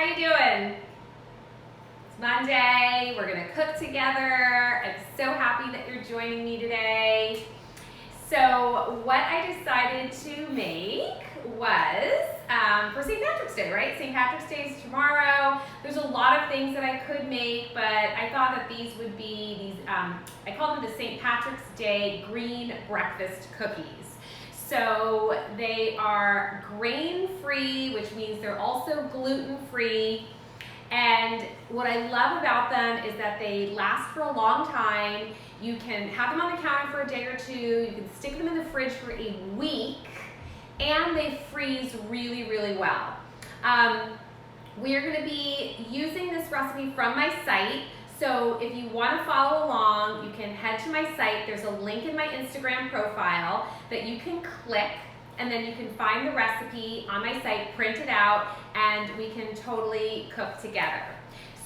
you doing? It's Monday, we're gonna cook together. I'm so happy that you're joining me today. So what I decided to make was for St. Patrick's Day, right? St. Patrick's Day is tomorrow. There's a lot of things that I could make, but I thought that these would be these, I call them the St. Patrick's Day green breakfast cookies. So they are grain-free, which means they're also gluten-free. And what I love about them is that they last for a long time. You can have them on the counter for a day or two. You can stick them in the fridge for a week, and they freeze really, really well. We are going to be using this recipe from my site. So if you want to follow along, you can head to my site. There's a link in my Instagram profile that you can click, and then you can find the recipe on my site, print it out, and we can totally cook together.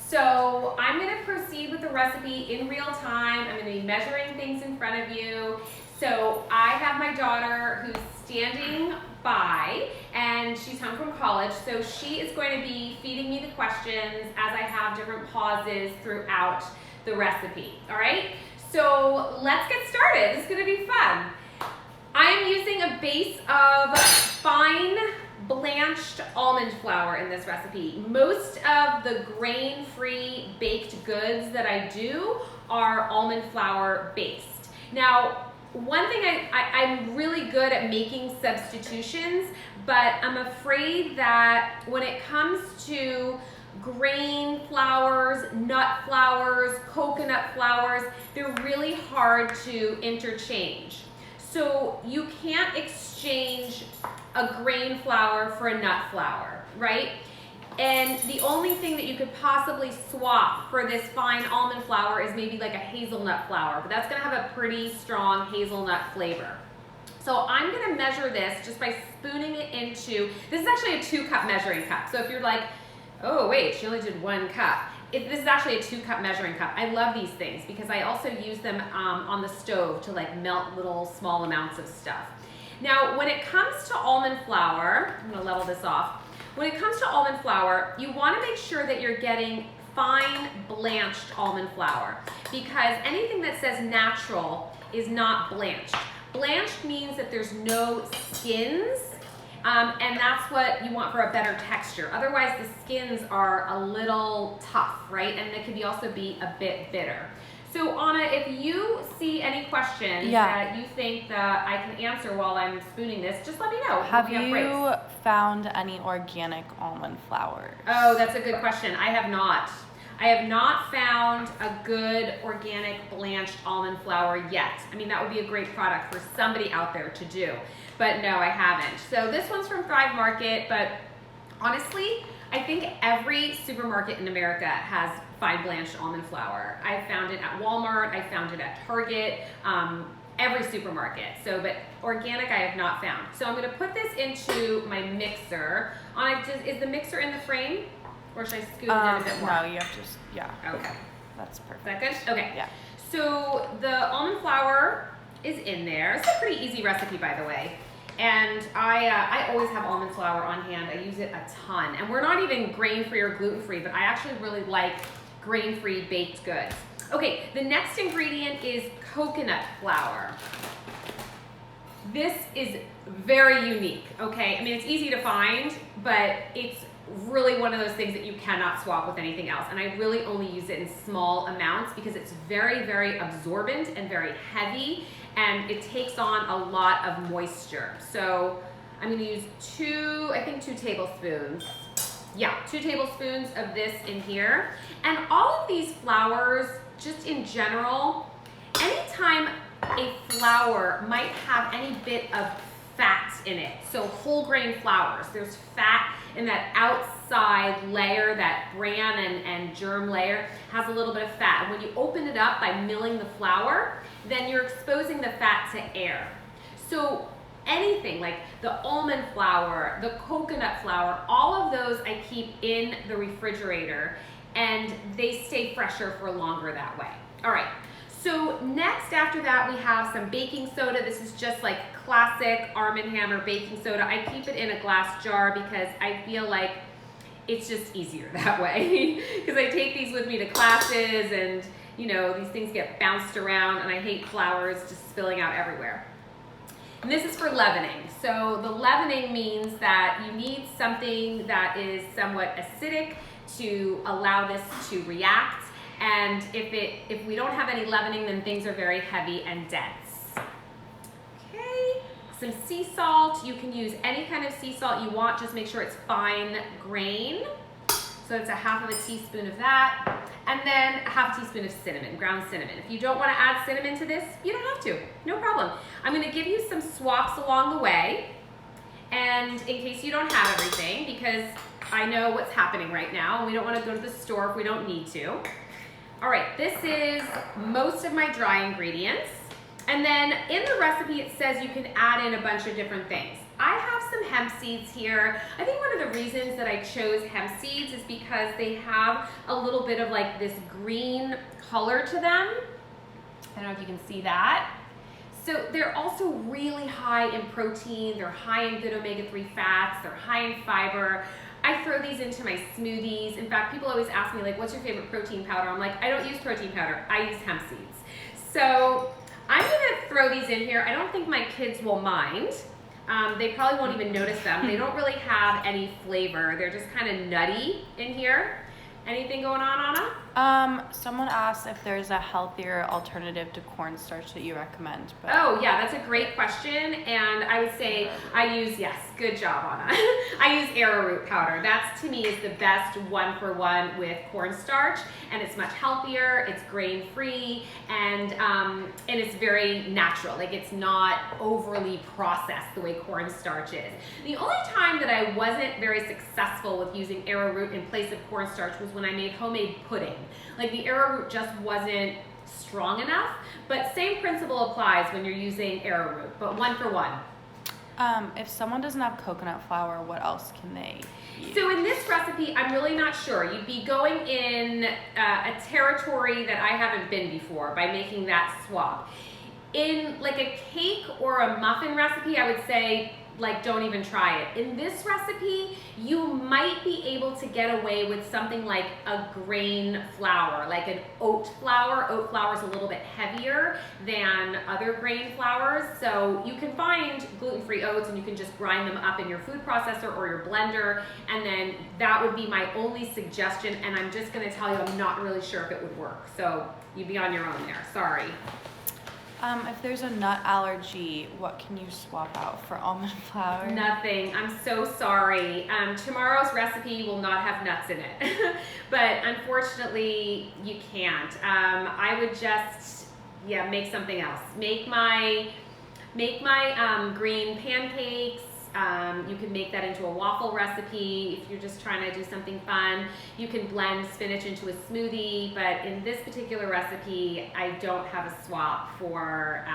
So I'm going to proceed with the recipe in real time. I'm going to be measuring things in front of you. So I have my daughter who's standing by, and she's home from college, so she is going to be feeding me the questions as I have different pauses throughout the recipe. All right, so let's get started. This is going to be fun. I am using a base of fine blanched almond flour in this recipe. Most of the grain-free baked goods that I do are almond flour based. Now, one thing I'm really good at making substitutions, but I'm afraid that when it comes to grain flours, nut flours, coconut flours, they're really hard to interchange. So you can't exchange a grain flour for a nut flour, right? And the only thing that you could possibly swap for this fine almond flour is maybe like a hazelnut flour, but that's gonna have a pretty strong hazelnut flavor. So I'm gonna measure this just by spooning it into, this is actually a 2-cup measuring cup. So if you're like, oh wait, she only did 1 cup. This is actually a 2-cup measuring cup. I love these things because I also use them on the stove to like melt little small amounts of stuff. Now, when it comes to almond flour, I'm gonna level this off. When it comes to almond flour, you wanna make sure that you're getting fine blanched almond flour, because anything that says natural is not blanched. Blanched means that there's no skins, and that's what you want for a better texture. Otherwise, the skins are a little tough, right? And they can also be a bit bitter. So Anna, if you see any questions that you think that I can answer while I'm spooning this, just let me know. Have you found any organic almond flour? Oh, that's a good question. I have not. I have not found a good organic blanched almond flour yet. I mean, that would be a great product for somebody out there to do. But no, I haven't. So this one's from Thrive Market, but honestly, I think every supermarket in America has fine blanched almond flour. I found it at Walmart, I found it at Target, every supermarket. So, but organic I have not found. So I'm gonna put this into my mixer. Is the mixer in the frame? Or should I scoot it in a bit more? No, you have to, Okay. That's perfect. Is that good? Okay. Yeah. So the almond flour is in there. It's a pretty easy recipe, by the way. And I always have almond flour on hand. I use it a ton. And we're not even grain-free or gluten-free, but I actually really like grain-free baked goods. Okay, the next ingredient is coconut flour. This is very unique, okay? I mean, it's easy to find, but it's really one of those things that you cannot swap with anything else. And I really only use it in small amounts because it's very, very absorbent and very heavy, and it takes on a lot of moisture. So I'm gonna use 2 tablespoons. Yeah, 2 tablespoons of this in here. And all of these flours, just in general, anytime a flour might have any bit of fat in it, so whole grain flours, there's fat in that outside layer, that bran and germ layer has a little bit of fat. And when you open it up by milling the flour, then you're exposing the fat to air. So anything like the almond flour, the coconut flour, all of those I keep in the refrigerator, and they stay fresher for longer that way. All right, so next after that we have some baking soda. This is just like classic Arm & Hammer baking soda. I keep it in a glass jar because I feel like it's just easier that way because I take these with me to classes and, you know, these things get bounced around and I hate flowers just spilling out everywhere. And this is for leavening. So the leavening means that you need something that is somewhat acidic to allow this to react. And if we don't have any leavening, then things are very heavy and dense. Okay, some sea salt. You can use any kind of sea salt you want, just make sure it's fine grain. So it's a half of a teaspoon of that. And then a half teaspoon of cinnamon, ground cinnamon. If you don't want to add cinnamon to this, you don't have to, no problem. I'm gonna give you some swaps along the way. And in case you don't have everything, because I know what's happening right now, and we don't want to go to the store if we don't need to. All right, this is most of my dry ingredients. And then in the recipe, it says you can add in a bunch of different things. I have some hemp seeds here. I think one of the reasons that I chose hemp seeds is because they have a little bit of like this green color to them. I don't know if you can see that. So they're also really high in protein. They're high in good omega-3 fats. They're high in fiber. I throw these into my smoothies. In fact, people always ask me, like, what's your favorite protein powder? I'm like, I don't use protein powder. I use hemp seeds. So I'm gonna throw these in here. I don't think my kids will mind. They probably won't even notice them. They don't really have any flavor. They're just kind of nutty in here. Anything going on, Anna? Someone asked if there's a healthier alternative to cornstarch that you recommend. But Oh yeah, that's a great question. And I would say I use, yes, good job, Anna. I use arrowroot powder. That's, to me, is the best one-for-one with cornstarch. And it's much healthier, it's grain-free, and it's very natural. Like, it's not overly processed the way cornstarch is. The only time that I wasn't very successful with using arrowroot in place of cornstarch was when I made homemade pudding. Like, the arrowroot just wasn't strong enough, but same principle applies when you're using arrowroot, but one for one. if someone doesn't have coconut flour, what else can they use? So in this recipe, I'm really not sure. You'd be going in a territory that I haven't been before by making that swap. In like a cake or a muffin recipe, I would say, like, don't even try it. In this recipe, you might be able to get away with something like a grain flour, like an oat flour. Oat flour is a little bit heavier than other grain flours. So you can find gluten-free oats and you can just grind them up in your food processor or your blender. And then that would be my only suggestion. And I'm just gonna tell you, I'm not really sure if it would work. So you'd be on your own there, sorry. If there's a nut allergy, what can you swap out for almond flour? Nothing. I'm so sorry. Tomorrow's recipe will not have nuts in it, but unfortunately you can't. I would just, make something else. Make my green pancakes. You can make that into a waffle recipe if you're just trying to do something fun. You can blend spinach into a smoothie, but in this particular recipe, I don't have a swap for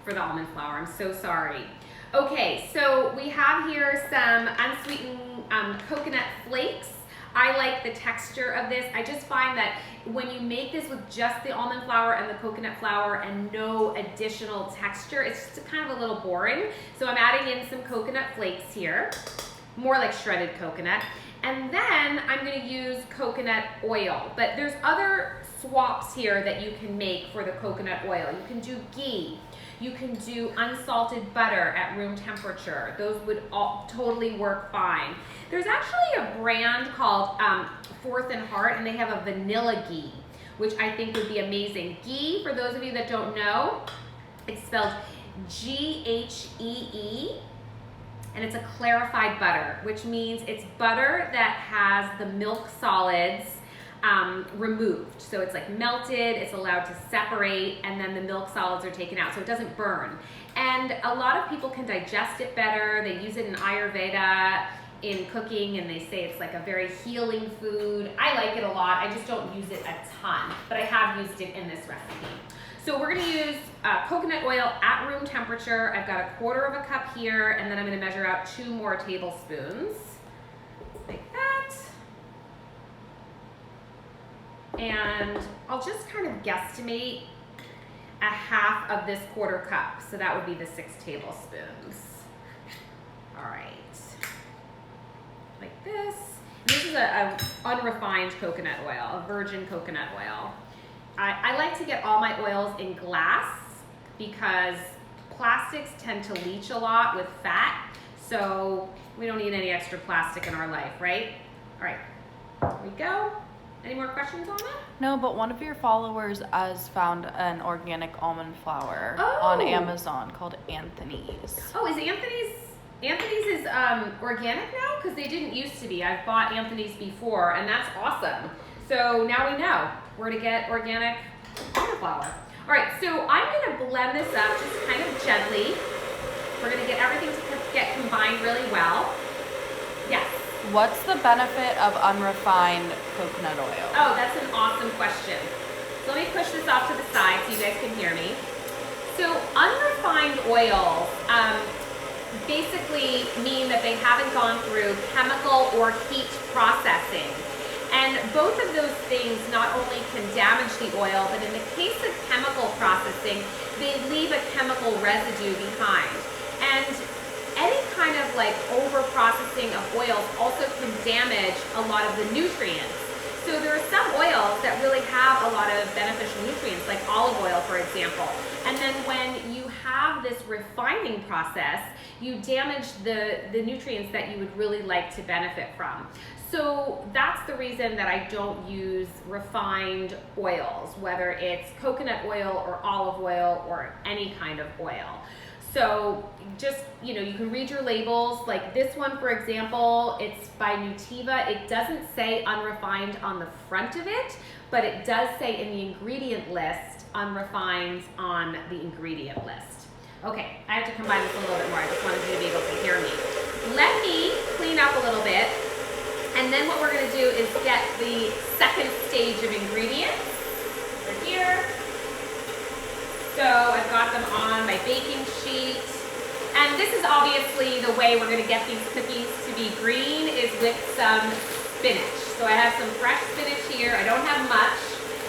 the almond flour. I'm so sorry. Okay, so we have here some unsweetened coconut flakes. I like the texture of this. I just find that when you make this with just the almond flour and the coconut flour and no additional texture, it's just kind of a little boring. So I'm adding in some coconut flakes here, more like shredded coconut. And then I'm gonna use coconut oil, but there's other swaps here that you can make for the coconut oil. You can do ghee. You can do unsalted butter at room temperature. Those would all totally work fine. There's actually a brand called Fourth and Heart, and they have a vanilla ghee, which I think would be amazing. Ghee, for those of you that don't know, it's spelled G-H-E-E, and it's a clarified butter, which means it's butter that has the milk solids removed. So it's like melted, it's allowed to separate, and then the milk solids are taken out so it doesn't burn. And a lot of people can digest it better. They use it in Ayurveda in cooking, and they say it's like a very healing food. I like it a lot. I just don't use it a ton, but I have used it in this recipe. So we're gonna use coconut oil at room temperature. I've got 1/4 of a cup here, and then I'm gonna measure out 2 more tablespoons, like that. And I'll just kind of guesstimate 1/2 of this 1/4 cup. So that would be the 6 tablespoons. All right, like this. This a unrefined coconut oil, a virgin coconut oil. I like to get all my oils in glass because plastics tend to leach a lot with fat, so we don't need any extra plastic in our life, right? All right, here we go. Any more questions on it? No, but one of your followers has found an organic almond flour on Amazon called Anthony's. Oh, is Anthony's is organic now? Because they didn't used to be. I've bought Anthony's before, and that's awesome. So now we know where to get organic almond flour. All right, so I'm gonna blend this up just kind of gently. We're gonna get everything to get combined really well. Yes. What's the benefit of unrefined coconut oil? Oh, that's an awesome question. So let me push this off to the side so you guys can hear me. So unrefined oils basically mean that they haven't gone through chemical or heat processing. And both of those things not only can damage the oil, but in the case of chemical processing, they leave a chemical residue behind. And any kind of like over processing of oils also can damage a lot of the nutrients. So there are some oils that really have a lot of beneficial nutrients, like olive oil, for example. And then when you have this refining process, you damage the nutrients that you would really like to benefit from. So that's the reason that I don't use refined oils, whether it's coconut oil or olive oil or any kind of oil. So just, you can read your labels. Like this one, for example, it's by Nutiva. It doesn't say unrefined on the front of it, but it does say in the ingredient list, unrefined on the ingredient list. Okay, I have to combine this a little bit more. I just wanted you to be able to hear me. Let me clean up a little bit. And then what we're gonna do is get the second stage of ingredients. Right here. So I've got them on my baking sheet. And this is obviously the way we're gonna get these cookies to be green is with some spinach. So I have some fresh spinach here. I don't have much,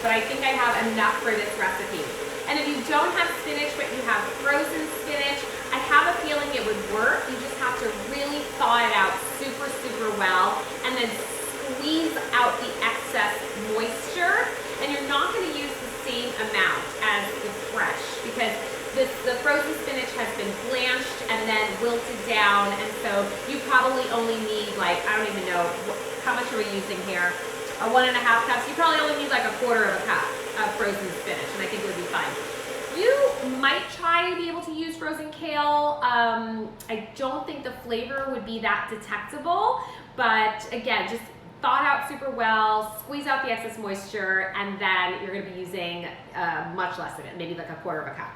but I think I have enough for this recipe. And if you don't have spinach, but you have frozen spinach, I have a feeling it would work. You just have to really thaw it out super, super well and then squeeze out the excess moisture. And you're not gonna use the same amount as the fresh because the frozen spinach has been blanched and then wilted down. And so you probably only need like, I don't even know, how much are we using here? 1.5 cups. You probably only need like 1/4 of a cup of frozen spinach, and I think it would be fine. You might try to be able to use frozen kale. I don't think the flavor would be that detectable, but again, just thaw it out super well, squeeze out the excess moisture, and then you're gonna be using much less of it, maybe like 1/4 of a cup.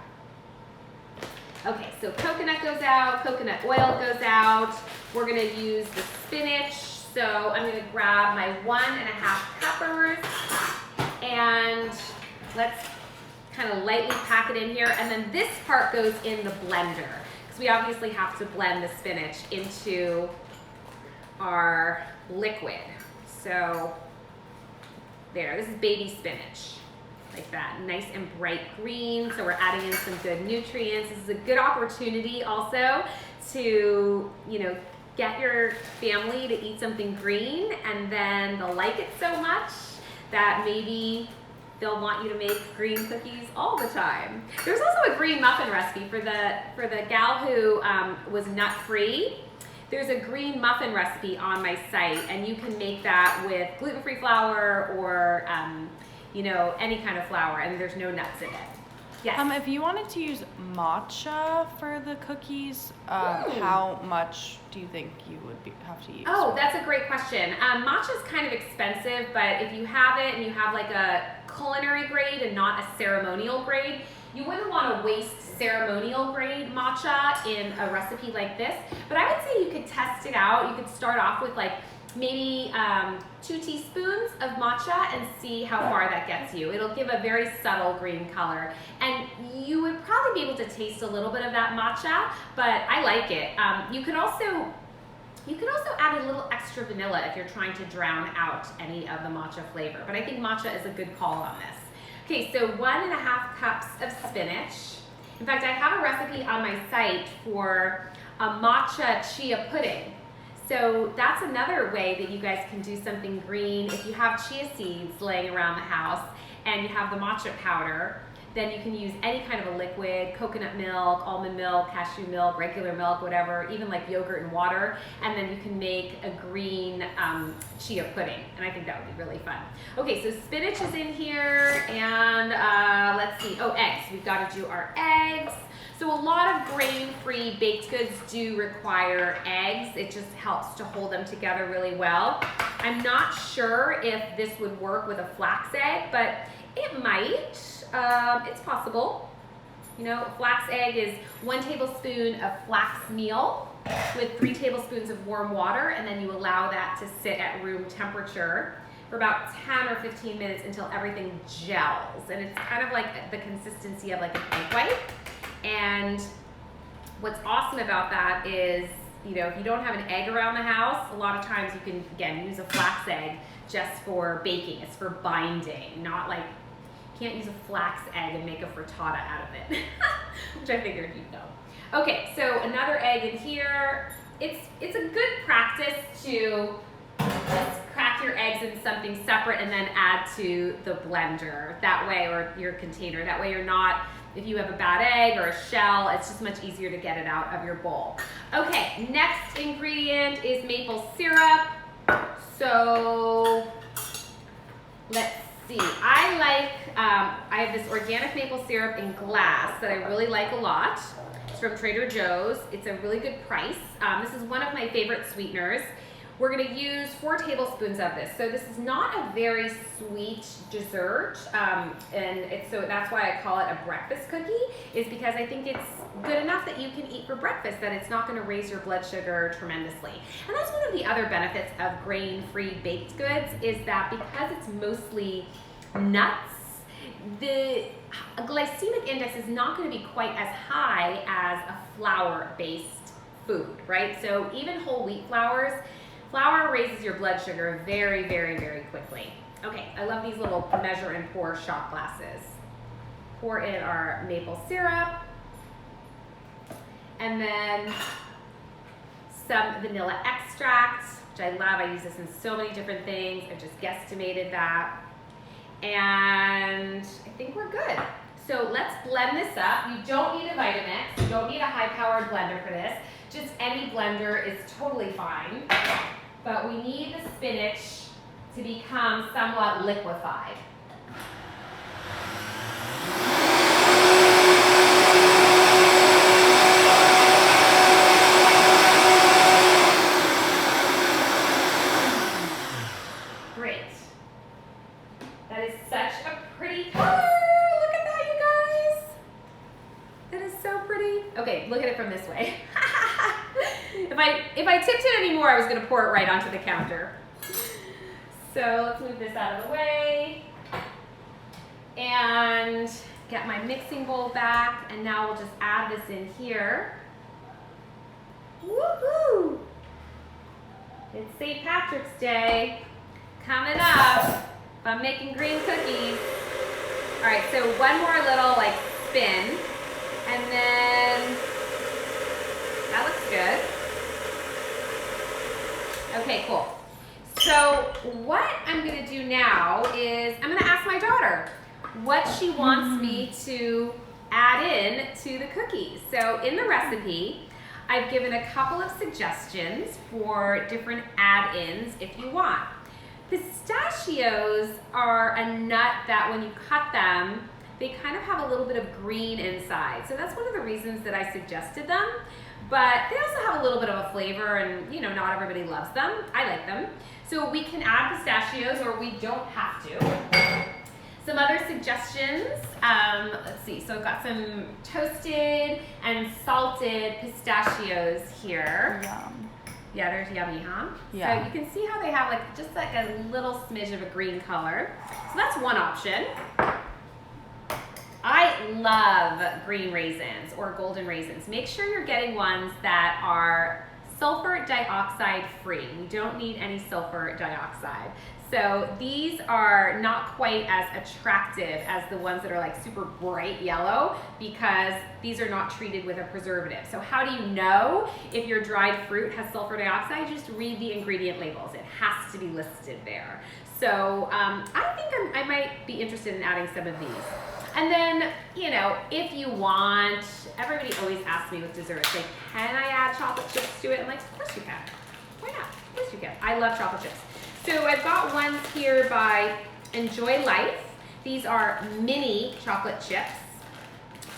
Okay, so coconut goes out, coconut oil goes out. We're gonna use the spinach. So I'm gonna grab my 1.5 cuppers and let's kind of lightly pack it in here. And then this part goes in the blender because we obviously have to blend the spinach into our liquid. So there, this is baby spinach, like that, nice and bright green. So we're adding in some good nutrients. This is a good opportunity also to, get your family to eat something green and then they'll like it so much that maybe they'll want you to make green cookies all the time. There's also a green muffin recipe for the gal who was nut-free. There's a green muffin recipe on my site and you can make that with gluten-free flour or any kind of flour and there's no nuts in it. Yes. If you wanted to use matcha for the cookies, how much do you think you would have to use? Oh, that's a great question. Matcha is kind of expensive, but if you have it and you have like a culinary grade and not a ceremonial grade, you wouldn't want to waste ceremonial grade matcha in a recipe like this. But I would say you could test it out. You could start off with like maybe 2 teaspoons of matcha and see how far that gets you. It'll give a very subtle green color. And you would probably be able to taste a little bit of that matcha, but I like it. You could also add a little extra vanilla if you're trying to drown out any of the matcha flavor. But I think matcha is a good call on this. Okay, so 1.5 cups of spinach. In fact, I have a recipe on my site for a matcha chia pudding. So that's another way that you guys can do something green. If you have chia seeds laying around the house and you have the matcha powder, then you can use any kind of a liquid, coconut milk, almond milk, cashew milk, regular milk, whatever, even like yogurt and water, and then you can make a green chia pudding, and I think that would be really fun. Okay, so spinach is in here, and let's see, eggs. We've got to do our eggs. So a lot of grain-free baked goods do require eggs. It just helps to hold them together really well. I'm not sure if this would work with a flax egg, but it might. It's possible. You know, a flax egg is 1 tablespoon of flax meal with 3 tablespoons of warm water, and then you allow that to sit at room temperature for about 10 or 15 minutes until everything gels. And it's kind of like the consistency of like an egg white. And what's awesome about that is, you know, if you don't have an egg around the house, a lot of times you can, again, use a flax egg just for baking. It's for binding, not like, can't use a flax egg and make a frittata out of it, which I figured you'd know. Okay, so another egg in here. It's a good practice to just crack your eggs in something separate and then add to the blender that way, or your container. That way you're not, if you have a bad egg or a shell, it's just much easier to get it out of your bowl. Okay, next ingredient is maple syrup. So let's see. I have this organic maple syrup in glass that I really like a lot. It's from Trader Joe's. It's a really good price. This is one of my favorite sweeteners. We're gonna use 4 tablespoons of this. So this is not a very sweet dessert, so that's why I call it a breakfast cookie, is because I think it's good enough that you can eat for breakfast, that it's not gonna raise your blood sugar tremendously. And that's one of the other benefits of grain-free baked goods, is that because it's mostly nuts, the glycemic index is not gonna be quite as high as a flour-based food, right? So even whole wheat flour raises your blood sugar very, very, very quickly. Okay, I love these little measure and pour shot glasses. Pour in our maple syrup, and then some vanilla extract, which I love. I use this in so many different things. I've just guesstimated that. And I think we're good. So let's blend this up. You don't need a Vitamix. You don't need a high-powered blender for this. Just any blender is totally fine. But we need the spinach to become somewhat liquefied. Great. That is such a pretty color. Look at that, you guys. That is so pretty. Okay, look at it from this way. If I tipped it anymore, I was going to pour it right onto the counter. So let's move this out of the way and get my mixing bowl back. And now we'll just add this in here. Woohoo! It's St. Patrick's Day coming up. I'm making green cookies. All right, so one more little like spin, and then that looks good. Okay, cool. So what I'm gonna do now is I'm gonna ask my daughter what she wants me to add in to the cookies. So in the recipe, I've given a couple of suggestions for different add-ins if you want. Pistachios are a nut that when you cut them, they kind of have a little bit of green inside. So that's one of the reasons that I suggested them. But they also have a little bit of a flavor, and you know, not everybody loves them. I like them. So we can add pistachios, or we don't have to. Some other suggestions, let's see. So I've got some toasted and salted pistachios here. Yum. Yeah, they're yummy, huh? Yeah. So you can see how they have like just like a little smidge of a green color. So that's one option. I love green raisins or golden raisins. Make sure you're getting ones that are sulfur dioxide free. We don't need any sulfur dioxide. So these are not quite as attractive as the ones that are like super bright yellow because these are not treated with a preservative. So how do you know if your dried fruit has sulfur dioxide? Just read the ingredient labels. It has to be listed there. So I think I might be interested in adding some of these. And then, you know, if you want, everybody always asks me with desserts, like, can I add chocolate chips to it? I'm like, of course you can. Why not? Of course you can. I love chocolate chips. So I've got ones here by Enjoy Life. These are mini chocolate chips.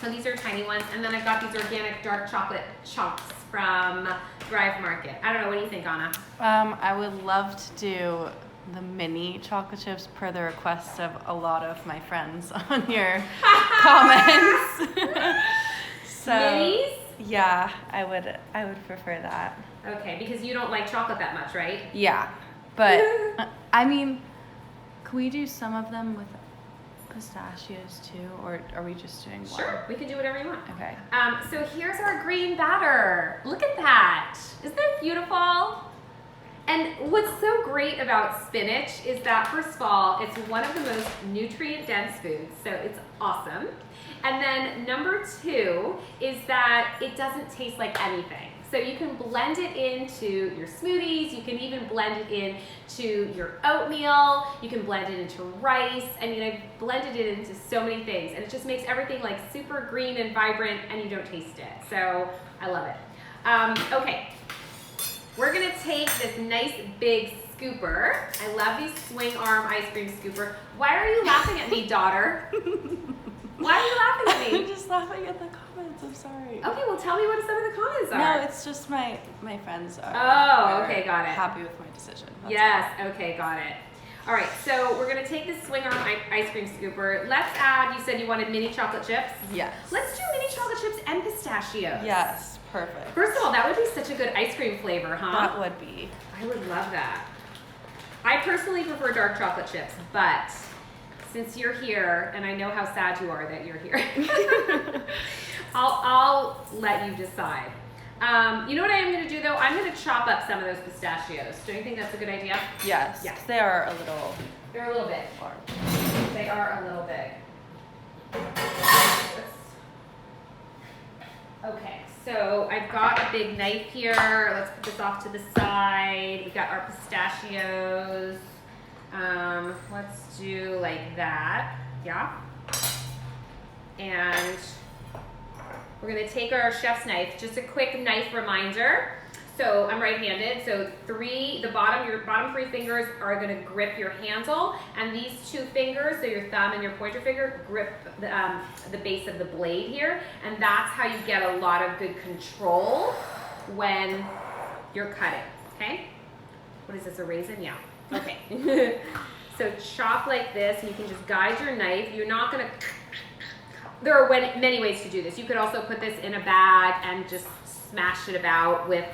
So these are tiny ones. And then I've got these organic dark chocolate chunks from Thrive Market. I don't know, what do you think, Anna? I would love to do the mini chocolate chips per the request of a lot of my friends on your comments. So Minis? yeah, I would prefer that. Okay, because you don't like chocolate that much, right? Yeah, but I mean, can we do some of them with pistachios too, or are we just doing one? Sure, we can do whatever you want. Okay. So here's our green batter. Look at that. Isn't that beautiful? And what's so great about spinach is that, first of all, it's one of the most nutrient-dense foods, so it's awesome. And then number two is that it doesn't taste like anything. So you can blend it into your smoothies, you can even blend it into your oatmeal, you can blend it into rice. I mean, I've blended it into so many things, and it just makes everything like super green and vibrant, and you don't taste it. So I love it. Okay. We're gonna take this nice big scooper. I love these swing arm ice cream scooper. Why are you laughing at me, daughter? Why are you laughing at me? I'm just laughing at the comments, I'm sorry. Okay, well tell me what some of the comments are. No, it's just my friends are, Oh, okay, got it. happy with my decision. That's Yes, okay, got it. All right, so we're gonna take this swing arm ice cream scooper. Let's add, you said you wanted mini chocolate chips? Yes. Let's do mini chocolate chips and pistachios. Yes, perfect. First of all, that would be such a good ice cream flavor, huh? That would be. I would love that. I personally prefer dark chocolate chips, but since you're here, and I know how sad you are that you're here, I'll let you decide. You know what I am going to do though? I'm going to chop up some of those pistachios. Don't you think that's a good idea? Yes. Yes. They are a little They're a little big. large. They are a little big. Okay, so I've got a big knife here. Let's put this off to the side. We got our pistachios. Let's do like that. Yeah. And we're gonna take our chef's knife. Just a quick knife reminder. So I'm right-handed, so your bottom three fingers are gonna grip your handle, and these two fingers, so your thumb and your pointer finger, grip the base of the blade here, and that's how you get a lot of good control when you're cutting, okay? What is this, a raisin? Yeah, okay. So chop like this, and you can just guide your knife. You're not gonna, there are many ways to do this. You could also put this in a bag and just smash it about with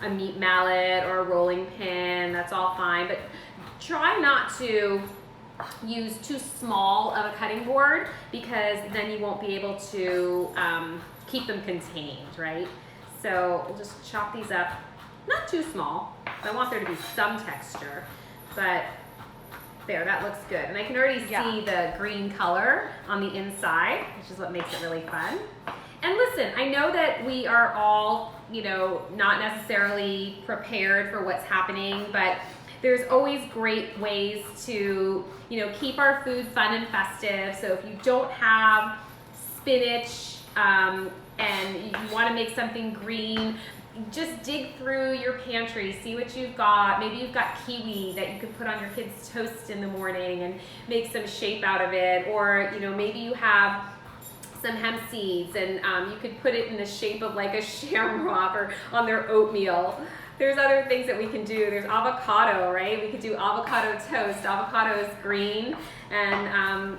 a meat mallet or a rolling pin, that's all fine, but try not to use too small of a cutting board because then you won't be able to keep them contained, right? So we'll just chop these up, not too small. I want there to be some texture, but there, that looks good. And I can already see the green color on the inside, which is what makes it really fun. And listen, I know that we are all, you know, not necessarily prepared for what's happening, but there's always great ways to, you know, keep our food fun and festive. So if you don't have spinach and you want to make something green, just dig through your pantry, see what you've got. Maybe you've got kiwi that you could put on your kids' toast in the morning and make some shape out of it. Or, you know, maybe you have some hemp seeds and you could put it in the shape of like a shamrock or on their oatmeal. There's other things that we can do. There's avocado, right? We could do avocado toast. Avocado is green, and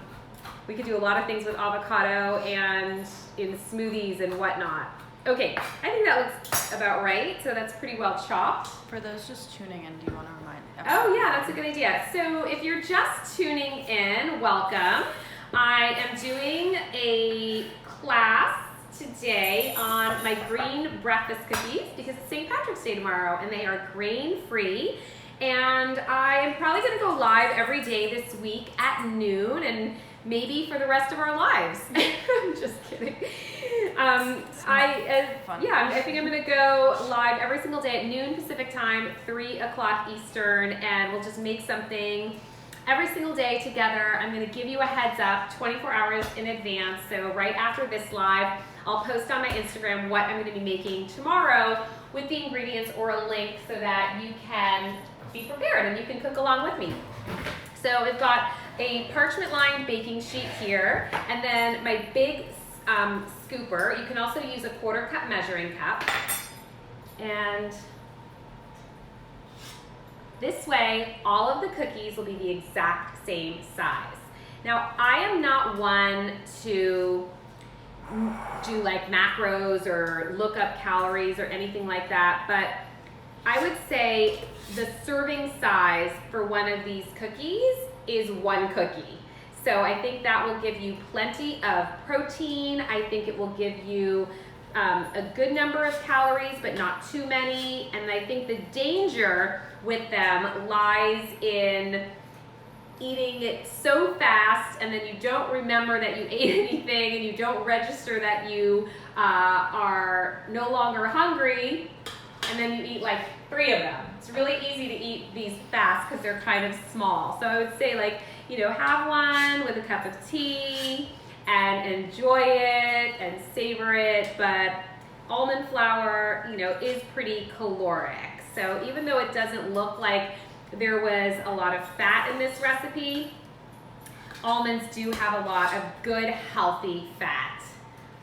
we could do a lot of things with avocado and in smoothies and whatnot. Okay, I think that looks about right. So that's pretty well chopped. For those just tuning in, do you want to remind Oh yeah, that's a good idea. So if you're just tuning in, welcome. I am doing a class today on my green breakfast cookies because it's St. Patrick's Day tomorrow and they are grain-free. And I am probably going to go live every day this week at noon and maybe for the rest of our lives. I'm just kidding. I think I'm going to go live every single day at noon Pacific time, 3 o'clock Eastern, and we'll just make something every single day together. I'm going to give you a heads up 24 hours in advance. So right after this live, I'll post on my Instagram what I'm going to be making tomorrow with the ingredients or a link so that you can be prepared and you can cook along with me. So we've got a parchment lined baking sheet here, and then my big scooper. You can also use a 1/4 cup measuring cup. And this way, all of the cookies will be the exact same size. Now, I am not one to do like macros or look up calories or anything like that, but I would say the serving size for one of these cookies is 1 cookie. So I think that will give you plenty of protein. I think it will give you a good number of calories, but not too many. And I think the danger with them lies in eating it so fast and then you don't remember that you ate anything and you don't register that you are no longer hungry, and then you eat like 3 of them. It's really easy to eat these fast because they're kind of small. So I would say, like, you know, have one with a cup of tea and enjoy it and savor it. But almond flour, you know, is pretty caloric. So even though it doesn't look like there was a lot of fat in this recipe, almonds do have a lot of good, healthy fat.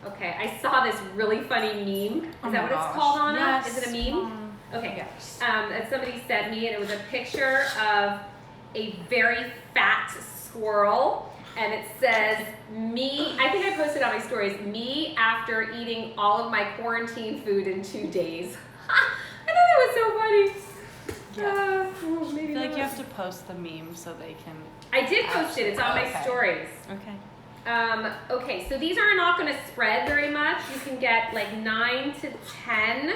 Okay, I saw this really funny meme. Is that what it's called, Anna? Yes. Is it a meme? Okay. Yes. That somebody sent me, and it was a picture of a very fat squirrel, and it says, me, I think I posted on my stories, me after eating all of my quarantine food in 2 days. I thought that was so funny. Yeah. I I feel like you have to post the meme so they can. I did post it. It's on my Okay. stories. Okay. Okay, so these are not going to spread very much. You can get like 9 to 10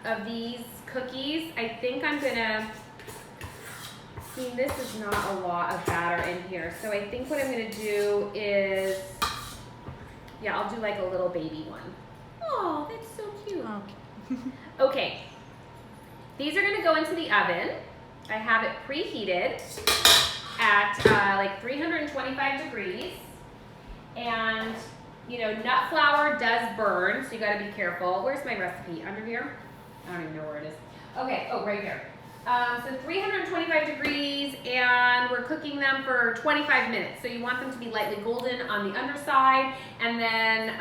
of these cookies. I think I'm going to, see, this is not a lot of batter in here. So I think what I'm going to do is, yeah, I'll do like a little baby one. Oh, that's so cute. Okay. Okay, these are going to go into the oven. I have it preheated at like 325 degrees. And, you know, nut flour does burn, so you got to be careful. Where's my recipe? Under here? I don't even know where it is. Okay, oh, right here. So 325 degrees, and we're cooking them for 25 minutes. So you want them to be lightly golden on the underside, and then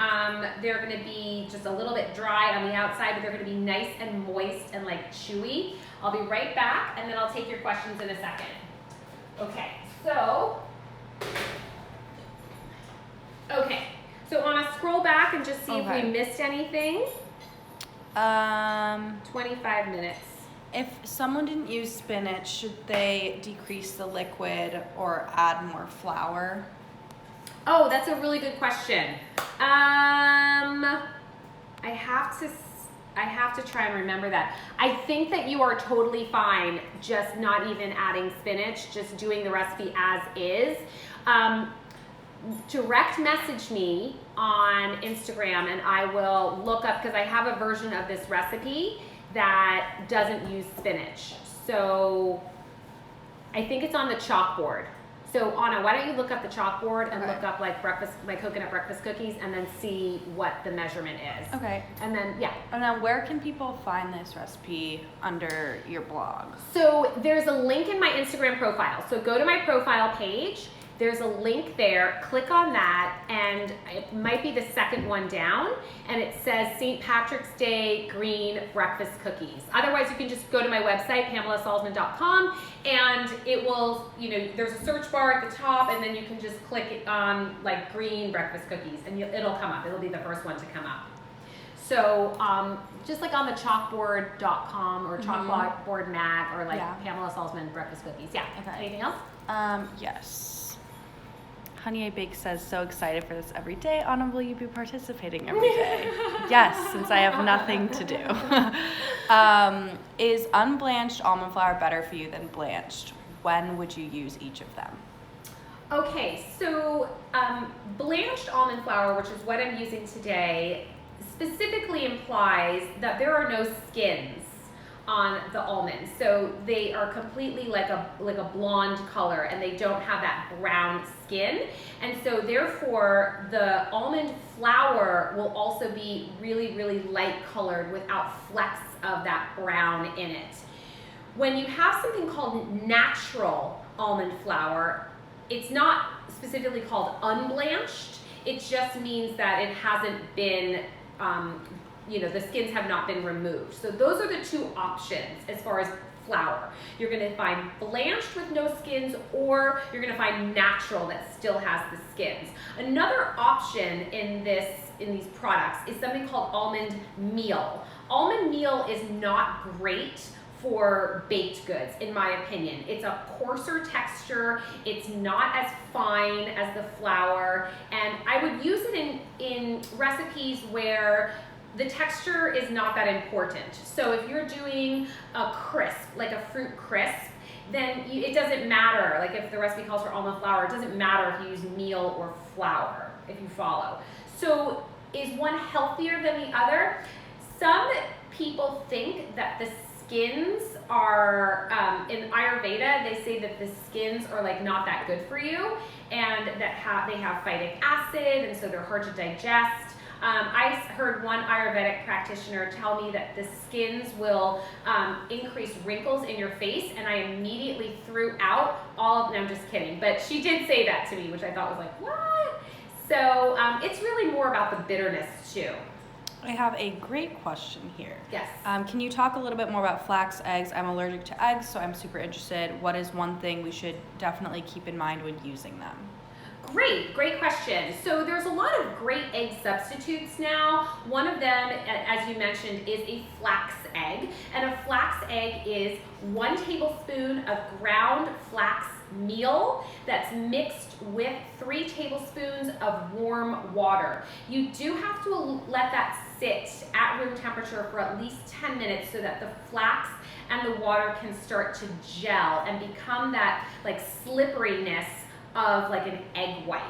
they're going to be just a little bit dry on the outside, but they're going to be nice and moist and like chewy. I'll be right back, and then I'll take your questions in a second. Okay, so Anna, scroll back and just see if we missed anything. 25 minutes. If someone didn't use spinach, should they decrease the liquid or add more flour? Oh, that's a really good question. I have to try and remember that. I think that you are totally fine just not even adding spinach, just doing the recipe as is. Direct message me on Instagram and I will look up, because I have a version of this recipe that doesn't use spinach. So I think it's on the chalkboard. So Anna, why don't you look up the chalkboard and look up like my coconut breakfast cookies, and then see what the measurement is. Okay. And then, yeah. And now where can people find this recipe under your blog? So there's a link in my Instagram profile. So go to my profile page. There's a link there, click on that, and it might be the second one down, and it says St. Patrick's Day Green Breakfast Cookies. Otherwise, you can just go to my website, PamelaSalzman.com, and it will, you know, there's a search bar at the top, and then you can just click it on like green breakfast cookies, and it'll come up. It'll be the first one to come up. So just like on the chalkboard.com or chalkboard mag or like Pamela Salzman breakfast cookies. Yeah. Okay. Anything else? Yes. Honey I Bake says, so excited for this every day. Anna, will you be participating every day? Yes, since I have nothing to do. Is unblanched almond flour better for you than blanched? When would you use each of them? Okay, so blanched almond flour, which is what I'm using today, specifically implies that there are no skins on the almonds. So they are completely like a blonde color, and they don't have that brown skin. And so therefore the almond flour will also be really, really light colored without flecks of that brown in it. When you have something called natural almond flour, it's not specifically called unblanched. It just means that it hasn't been, the skins have not been removed. So those are the two options as far as flour. You're gonna find blanched with no skins, or you're gonna find natural that still has the skins. Another option in these products is something called almond meal. Almond meal is not great for baked goods, in my opinion. It's a coarser texture, it's not as fine as the flour, and I would use it in recipes where the texture is not that important. So if you're doing a crisp, like a fruit crisp, then it doesn't matter, like if the recipe calls for almond flour, it doesn't matter if you use meal or flour, if you follow. So is one healthier than the other? Some people think that the skins are, in Ayurveda, they say that the skins are like not that good for you, and that they have phytic acid, and so they're hard to digest. I heard one Ayurvedic practitioner tell me that the skins will increase wrinkles in your face, and I immediately threw out all of them. I'm just kidding, but she did say that to me, which I thought was like, what? So it's really more about the bitterness too. I have a great question here. Yes. Can you talk a little bit more about flax eggs? I'm allergic to eggs, so I'm super interested. What is one thing we should definitely keep in mind when using them? Great question. So there's a lot of great egg substitutes now. One of them, as you mentioned, is a flax egg. And a flax egg is 1 tablespoon of ground flax meal that's mixed with 3 tablespoons of warm water. You do have to let that sit at room temperature for at least 10 minutes so that the flax and the water can start to gel and become that like slipperiness of like an egg white.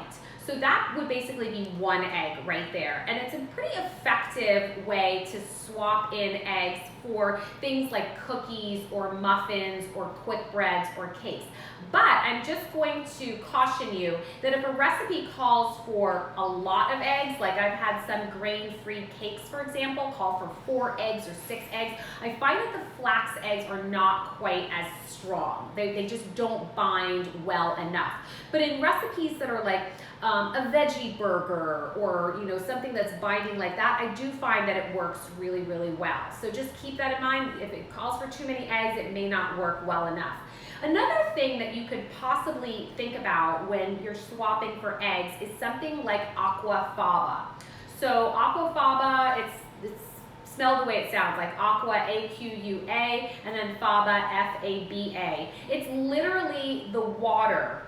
So that would basically be 1 egg right there. And it's a pretty effective way to swap in eggs for things like cookies or muffins or quick breads or cakes. But I'm just going to caution you that if a recipe calls for a lot of eggs, like I've had some grain-free cakes, for example, call for 4 eggs or 6 eggs, I find that the flax eggs are not quite as strong. They just don't bind well enough. But in recipes that are like a veggie burger or something that's binding like that, I do find that it works really, really well. So just keep that in mind. If it calls for too many eggs, it may not work well enough. Another thing that you could possibly think about when you're swapping for eggs is something like aquafaba. So aquafaba, it's spelled the way it sounds, like aqua, A-Q-U-A, and then faba, F-A-B-A. It's literally the water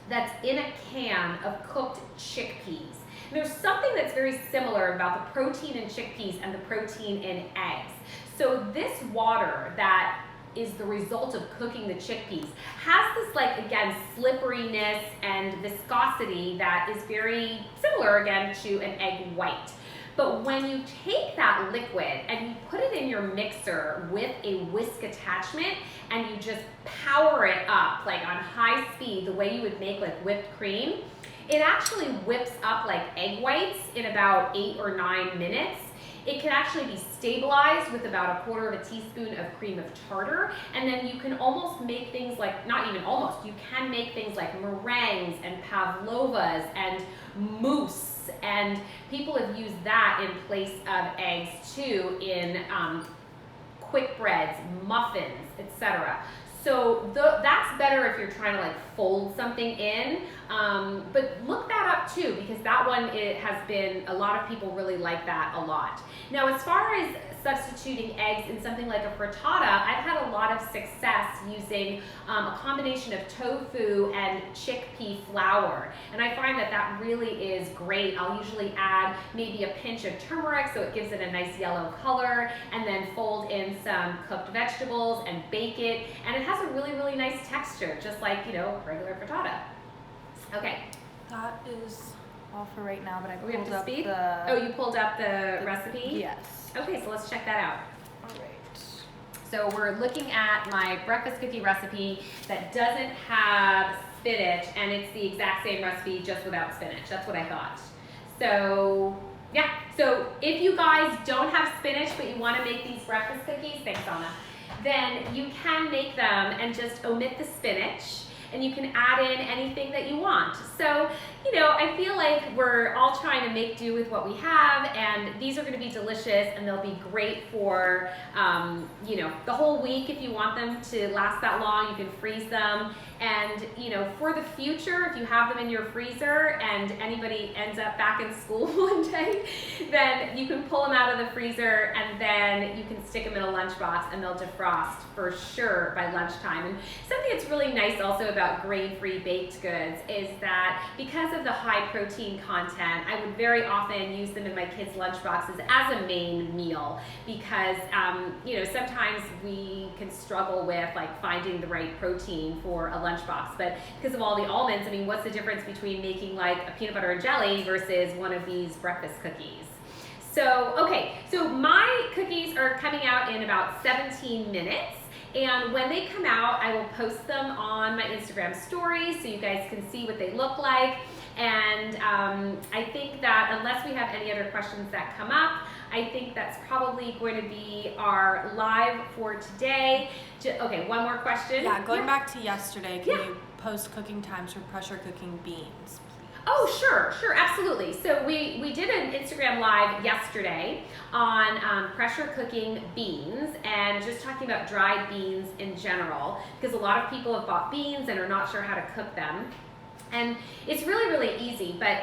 that's in a can of cooked chickpeas. And there's something that's very similar about the protein in chickpeas and the protein in eggs. So this water that is the result of cooking the chickpeas has this, like, again, slipperiness and viscosity that is very similar, again, to an egg white. But when you take that liquid and you put it in your mixer with a whisk attachment and you just power it up like on high speed, the way you would make like whipped cream, it actually whips up like egg whites in about 8 or 9 minutes. It can actually be stabilized with about 1/4 teaspoon of cream of tartar, and then you can almost make things like, not even almost, you can make things like meringues and pavlovas and mousse, and people have used that in place of eggs too in quick breads, muffins, etc. So that's better if you're trying to like fold something in, but look that up too, because that one, it has been, a lot of people really like that a lot. Now, as far as substituting eggs in something like a frittata, I've had a lot of success using a combination of tofu and chickpea flour. And I find that that really is great. I'll usually add maybe a pinch of turmeric so it gives it a nice yellow color, and then fold in some cooked vegetables and bake it. And it has a really, really nice texture, just like, you know, regular frittata. Okay. That is all for right now, but I We have pulled to up speed? the... Oh, you pulled up the recipe? Yes. Okay, so let's check that out. All right. So we're looking at my breakfast cookie recipe that doesn't have spinach, and it's the exact same recipe just without spinach. That's what I thought. So yeah, so if you guys don't have spinach but you want to make these breakfast cookies, thanks Anna, then you can make them and just omit the spinach, and you can add in anything that you want. So, you know, I feel like we're all trying to make do with what we have, and these are gonna be delicious, and they'll be great for, you know, the whole week. If you want them to last that long, you can freeze them. And, you know, for the future, if you have them in your freezer and anybody ends up back in school one day, then you can pull them out of the freezer, and then you can stick them in a lunchbox, and they'll defrost for sure by lunchtime. And something that's really nice also about grain-free baked goods is that because of the high protein content, I would very often use them in my kids' lunchboxes as a main meal, because you know, sometimes we can struggle with like finding the right protein for a lunchbox, but because of all the almonds, I mean, what's the difference between making like a peanut butter and jelly versus one of these breakfast cookies? So, okay, so my cookies are coming out in about 17 minutes. And when they come out, I will post them on my Instagram stories so you guys can see what they look like. And I think that unless we have any other questions that come up, I think that's probably going to be our live for today. Okay, one more question. Yeah, going back to yesterday, can you post cooking times for pressure cooking beans, please? Oh, sure, absolutely. So we did an Instagram live yesterday on pressure cooking beans, and just talking about dried beans in general, because a lot of people have bought beans and are not sure how to cook them. And it's really, really easy, but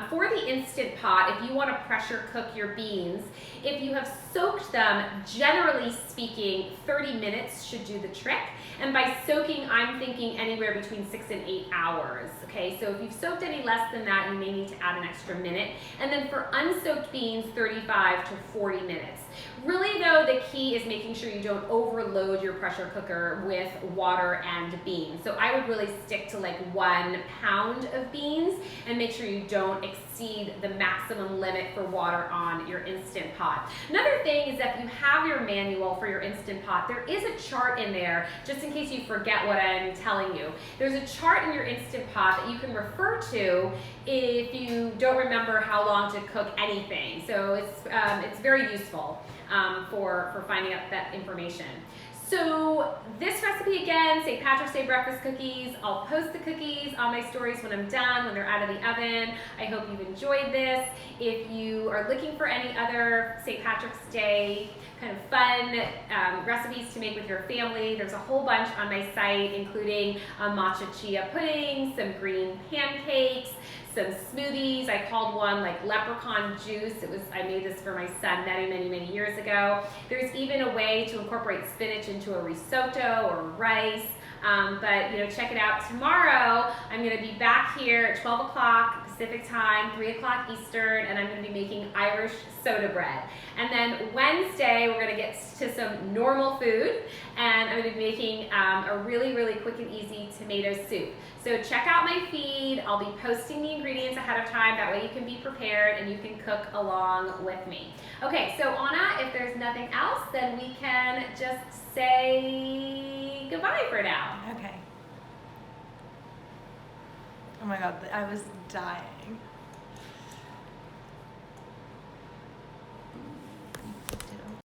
for the Instant Pot, if you want to pressure cook your beans, if you have soaked them, generally speaking, 30 minutes should do the trick. And by soaking, I'm thinking anywhere between 6 and 8 hours, okay? So if you've soaked any less than that, you may need to add an extra minute. And then for unsoaked beans, 35 to 40 minutes. Really though, the key is making sure you don't overload your pressure cooker with water and beans. So I would really stick to like 1 pound of beans, and make sure you don't exceed the maximum limit for water on your Instant Pot. Another thing is that if you have your manual for your Instant Pot, there is a chart in there, just in case you forget what I'm telling you. There's a chart in your Instant Pot that you can refer to if you don't remember how long to cook anything. So it's very useful for finding out that information. So this recipe again, St. Patrick's Day breakfast cookies. I'll post the cookies on my stories when I'm done, when they're out of the oven. I hope you've enjoyed this. If you are looking for any other St. Patrick's Day kind of fun recipes to make with your family, there's a whole bunch on my site, including matcha chia pudding, some green pancakes, some smoothies. I called one like leprechaun juice. I made this for my son many years ago. There's even a way to incorporate spinach into a risotto or rice. But you know, check it out. Tomorrow I'm going to be back here at 12 o'clock Pacific time, 3 o'clock Eastern, and I'm going to be making Irish soda bread. And then Wednesday we're going to get to some normal food, and I'm going to be making a really quick and easy tomato soup. So check out my feed. I'll be posting the ingredients ahead of time. That way you can be prepared and you can cook along with me. Okay, so Anna, if there's nothing else, then we can just say goodbye for now. Okay. Oh my God, I was dying.